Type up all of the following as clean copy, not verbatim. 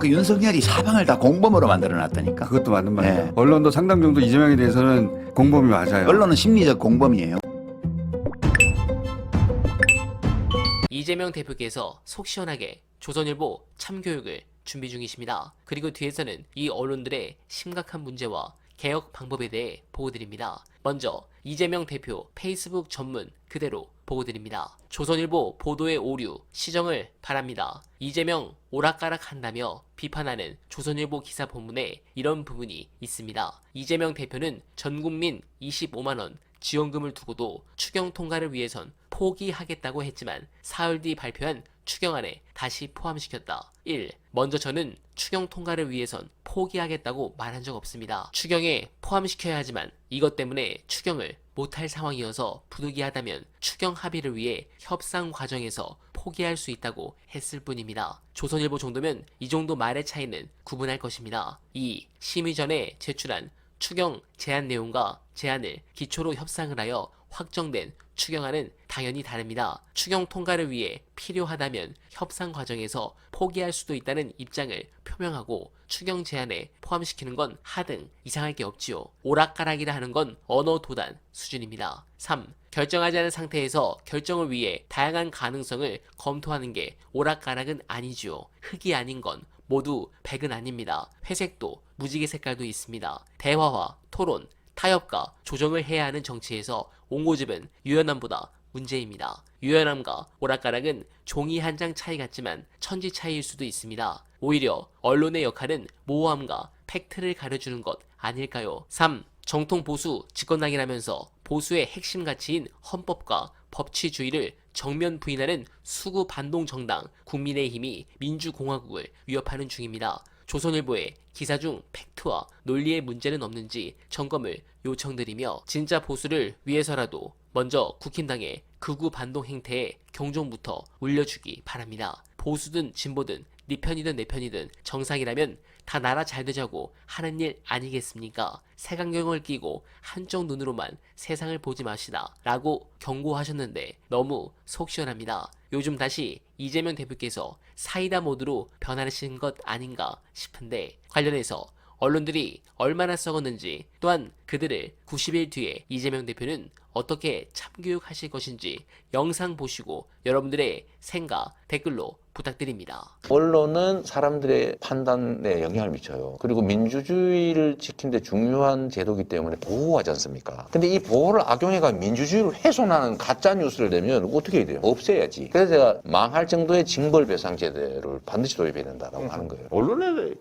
그 윤석열이 사방을 다 공범으로 만들어놨다니까. 그것도 맞는 말이에요. 네. 언론도 상당 정도 이재명에 대해서는 공범이 맞아요. 언론은 심리적 공범이에요. 이재명 대표께서 속 시원하게 조선일보 참교육을 준비 중이십니다. 그리고 뒤에서는 이 언론들의 심각한 문제와 개혁 방법에 대해 보고드립니다. 먼저 이재명 대표 페이스북 전문 그대로 보고드립니다. 조선일보 보도의 오류 시정을 바랍니다. 이재명 오락가락한다며 비판하는 조선일보 기사 본문에 이런 부분이 있습니다. 이재명 대표는 전국민 25만원 지원금을 두고도 추경 통과를 위해선 포기하겠다고 했지만 사흘 뒤 발표한 추경안에 다시 포함시켰다. 1. 먼저 저는 추경 통과를 위해선 포기하겠다고 말한 적 없습니다. 추경에 포함시켜야 하지만 이것 때문에 추경을 못할 상황이어서 부득이하다면 추경 합의를 위해 협상 과정에서 포기할 수 있다고 했을 뿐입니다. 조선일보 정도면 이 정도 말의 차이는 구분할 것입니다. 2. 심의 전에 제출한 추경 제안 내용과 제안을 기초로 협상을 하여 확정된 추경안은 당연히 다릅니다. 추경 통과를 위해 필요하다면 협상 과정에서 포기할 수도 있다는 입장을 표명하고 추경 제안에 포함시키는 건 하등 이상할 게 없지요. 오락가락이라 하는 건 언어 도단 수준입니다. 3. 결정하지 않은 상태에서 결정을 위해 다양한 가능성을 검토하는 게 오락가락은 아니지요. 흑이 아닌 건 모두 백은 아닙니다. 회색도 무지개 색깔도 있습니다. 대화와 토론, 타협과 조정을 해야 하는 정치에서 옹호집은 유연함보다 문제입니다. 유연함과 오락가락은 종이 한 장 차이 같지만 천지 차이일 수도 있습니다. 오히려 언론의 역할은 모호함과 팩트를 가려주는 것 아닐까요? 3. 정통 보수 집권당이라면서 보수의 핵심 가치인 헌법과 법치주의를 정면 부인하는 수구 반동 정당 국민의힘이 민주공화국을 위협하는 중입니다. 조선일보의 기사 중 팩트와 논리의 문제는 없는지 점검을 요청드리며 진짜 보수를 위해서라도 먼저 국힘당의 극우 반동 행태에 경종부터 울려주기 바랍니다. 보수든 진보든 네 편이든 내 편이든 정상이라면 다 나라 잘 되자고 하는 일 아니겠습니까? 색안경을 끼고 한쪽 눈으로만 세상을 보지 마시다 라고 경고하셨는데 너무 속 시원합니다. 요즘 다시 이재명 대표께서 사이다 모드로 변하신 것 아닌가 싶은데 관련해서 언론들이 얼마나 썩었는지 또한 그들을 90일 뒤에 이재명 대표는 어떻게 참교육하실 것인지 영상 보시고 여러분들의 생각 댓글로 부탁드립니다. 언론은 사람들의 판단에 영향을 미쳐요. 그리고 민주주의를 지키는 데 중요한 제도이기 때문에 보호하지 않습니까? 근데 이 보호를 악용해가 민주주의를 훼손하는 가짜 뉴스를 내면 어떻게 해야 돼요? 없애야지. 그래서 제가 망할 정도의 징벌배상 제도를 반드시 도입해야 된다고 하는 거예요. 언론에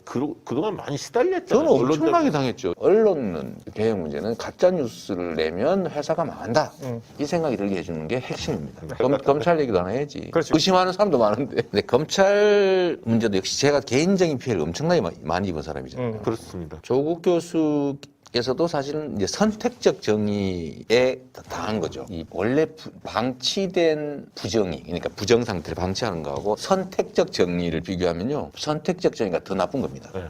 그동안 많이 시달렸잖아요. 저는 언론 엄청나게 때문에. 당했죠. 언론 개혁 문제는 가짜 뉴스를 내면 회사가 망한다. 이 생각이 들게 해주는 게 핵심입니다. 검찰 얘기도 하나 해야지. 그렇죠. 의심하는 사람도 많은데. 근데 검찰 문제도 역시 제가 개인적인 피해를 엄청나게 많이 입은 사람이잖아요. 그렇습니다. 조국 교수께서도 사실은 이제 선택적 정의에 당한 거죠. 이 원래 방치된 부정의, 그러니까 부정 상태를 방치하는 거하고 선택적 정의를 비교하면요, 선택적 정의가 더 나쁜 겁니다. 네.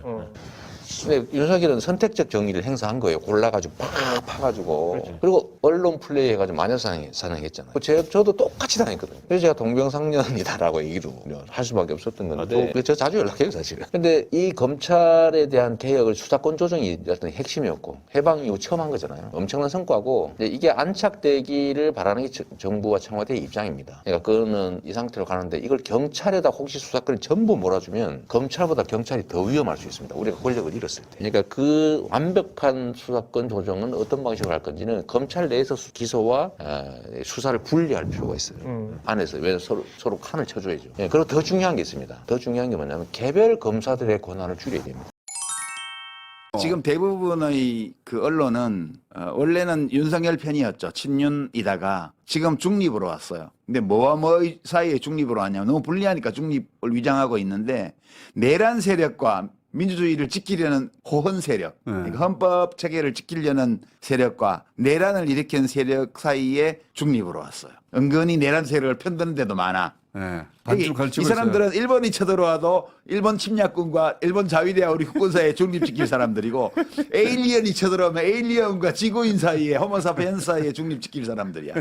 근데 윤석열은 선택적 정의를 행사한 거예요. 골라가지고 팍 파가지고. 그렇죠. 그리고 언론 플레이 해가지고 마녀사냥했잖아요. 저도 똑같이 당했거든요. 그래서 제가 동병상련이다라고 얘기를 할 수밖에 없었던 건데. 네. 저 자주 연락해요, 사실은. 근데 이 검찰에 대한 개혁을 수사권 조정이 어떤 핵심이었고, 해방 이후 처음 한 거잖아요. 엄청난 성과고, 근데 이게 안착되기를 바라는 게 정부와 청와대의 입장입니다. 그러니까 그거는 이 상태로 가는데 이걸 경찰에다 혹시 수사권을 전부 몰아주면 검찰보다 경찰이 더 위험할 수 있습니다. 우리가 권력을 잃었을 때. 그러니까 그 완벽한 수사권 조정은 어떤 방식으로 할 건지는 검찰 내에서 기소와 수사를 분리할 필요가 있어요. 안에서. 왜 서로 칸을 쳐줘야죠. 예, 그리고 더 중요한 게 있습니다. 더 중요한 게 뭐냐면 개별 검사들의 권한을 줄여야 됩니다. 지금 대부분의 그 언론은 원래는 윤석열 편이었죠. 친윤이다가 지금 중립으로 왔어요. 근데 뭐와 뭐 사이에 중립으로 왔냐면 너무 불리하니까 중립을 위장하고 있는데 내란 세력과 민주주의를 지키려는 호헌 세력, 그러니까 헌법 체계를 지키려는 세력과 내란을 일으킨 세력 사이에 중립으로 왔어요. 은근히 내란 세력을 편드는 데도 많아. 네. 반쯤 걸치고 이 사람들은 일본이 쳐들어와도 일본 침략군과 일본 자위대와 우리 국군 사이에 중립지킬 사람들이고 에일리언이 쳐들어오면 에일리언과 지구인 사이에 호모사피엔스 사이에 중립지킬 사람들이야.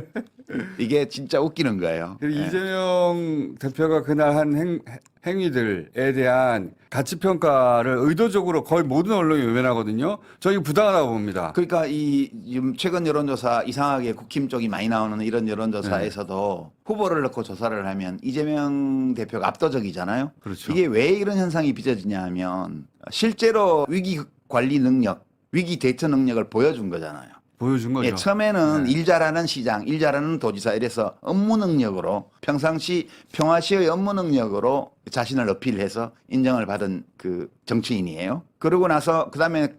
이게 진짜 웃기는 거예요. 그리고 이재명 대표가 그날 한 행위들에 대한 가치 평가를 의도적으로 거의 모든 언론이 외면하거든요. 저희 부당하다고 봅니다. 그러니까 이 지금 최근 여론조사 이상하게 국힘 쪽이 많이 나오는 이런 여론조사에서도 후보를 넣고 조사를 하면 이재명 대표가 압도적이잖아요. 그렇죠. 이게 왜 이런 현상이 빚어지냐 하면 실제로 위기 관리 능력, 위기 대처 능력을 보여준 거잖아요. 보여준 거죠. 예, 처음에는 네. 일 잘하는 시장, 일 잘하는 도지사 이래서 업무 능력으로 평상시 평화시의 업무 능력으로 자신을 어필해서 인정을 받은 그 정치인이에요. 그러고 나서 그다음에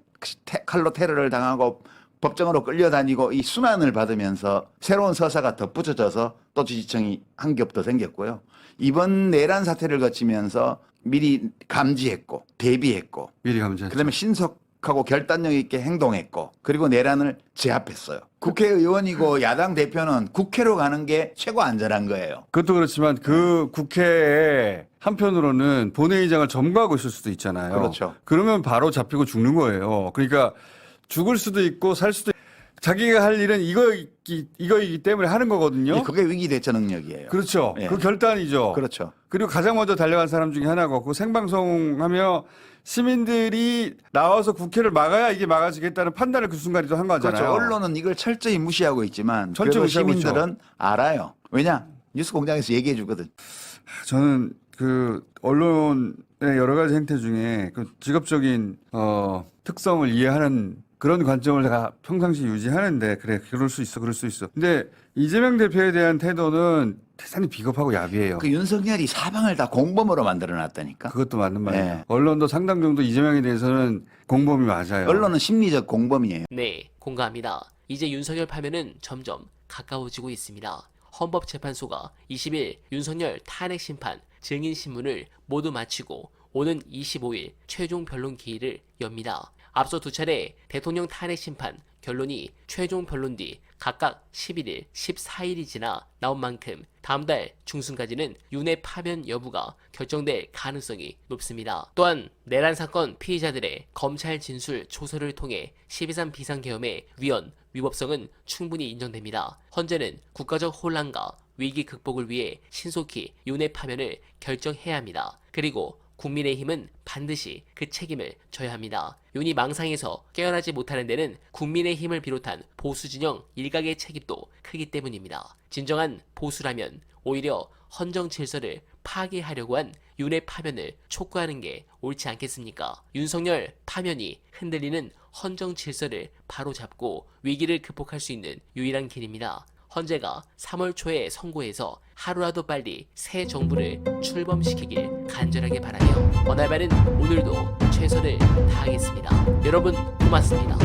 칼로 테러를 당하고 법정으로 끌려다니고 이 순환을 받으면서 새로운 서사가 덧붙여져서 또 지지층이 한 겹 더 생겼고요. 이번 내란 사태를 거치면서 미리 감지했고 대비했고 미리 감지했죠. 그다음에 신속하고 결단력 있게 행동했고 그리고 내란을 제압했어요. 국회의원이고 야당 대표는 국회로 가는 게 최고 안전한 거예요. 그것도 그렇지만 그 국회에 한편으로는 본회의장을 점거하고 있을 수도 있잖아요. 그렇죠. 그러면 바로 잡히고 죽는 거예요. 그러니까 죽을 수도 있고 살 수도 자기가 할 일은 이거이기 때문에 하는 거거든요. 그게 위기 대처 능력이에요. 그렇죠. 예. 그 결단이죠. 그렇죠. 그리고 가장 먼저 달려간 사람 중에 하나가 그 생방송하며 시민들이 나와서 국회를 막아야 이게 막아지겠다는 판단을 그 순간에도 한 거잖아요. 그렇죠. 언론은 이걸 철저히 무시하고 있지만 철저히 그래도 무시하고 시민들은 알아요. 왜냐? 뉴스공장에서 얘기해 주거든. 저는 그 언론의 여러 가지 행태 중에 그 직업적인 특성을 이해하는 그런 관점을 제가 평상시 유지하는데 그래 그럴 수 있어 그럴 수 있어. 근데 이재명 대표에 대한 태도는 대단히 비겁하고 야비해요. 그 윤석열이 사방을 다 공범으로 만들어 놨다니까. 그것도 맞는 말이에요. 네. 언론도 상당 정도 이재명에 대해서는 공범이 맞아요. 언론은 심리적 공범이에요. 네, 공감합니다. 이제 윤석열 파면은 점점 가까워지고 있습니다. 헌법재판소가 20일 윤석열 탄핵 심판 증인 신문을 모두 마치고 오는 25일 최종 변론 기일을 엽니다. 앞서 두 차례 대통령 탄핵 심판 결론이 최종 변론 뒤 각각 11일, 14일이 지나 나온 만큼 다음 달 중순까지는 윤회 파면 여부가 결정될 가능성이 높습니다. 또한 내란 사건 피의자들의 검찰 진술 조서를 통해 12.3 비상계엄의 위헌, 위법성은 충분히 인정됩니다. 헌재는 국가적 혼란과 위기 극복을 위해 신속히 윤회 파면을 결정해야 합니다. 그리고 국민의힘은 반드시 그 책임을 져야 합니다. 윤이 망상에서 깨어나지 못하는 데는 국민의힘을 비롯한 보수 진영 일각의 책임도 크기 때문입니다. 진정한 보수라면 오히려 헌정 질서를 파괴하려고 한 윤의 파면을 촉구하는 게 옳지 않겠습니까? 윤석열 파면이 흔들리는 헌정 질서를 바로잡고 위기를 극복할 수 있는 유일한 길입니다. 헌재가 3월 초에 선고해서 하루라도 빨리 새 정부를 출범시키길 간절하게 바라며 어날바는 오늘도 최선을 다하겠습니다. 여러분 고맙습니다.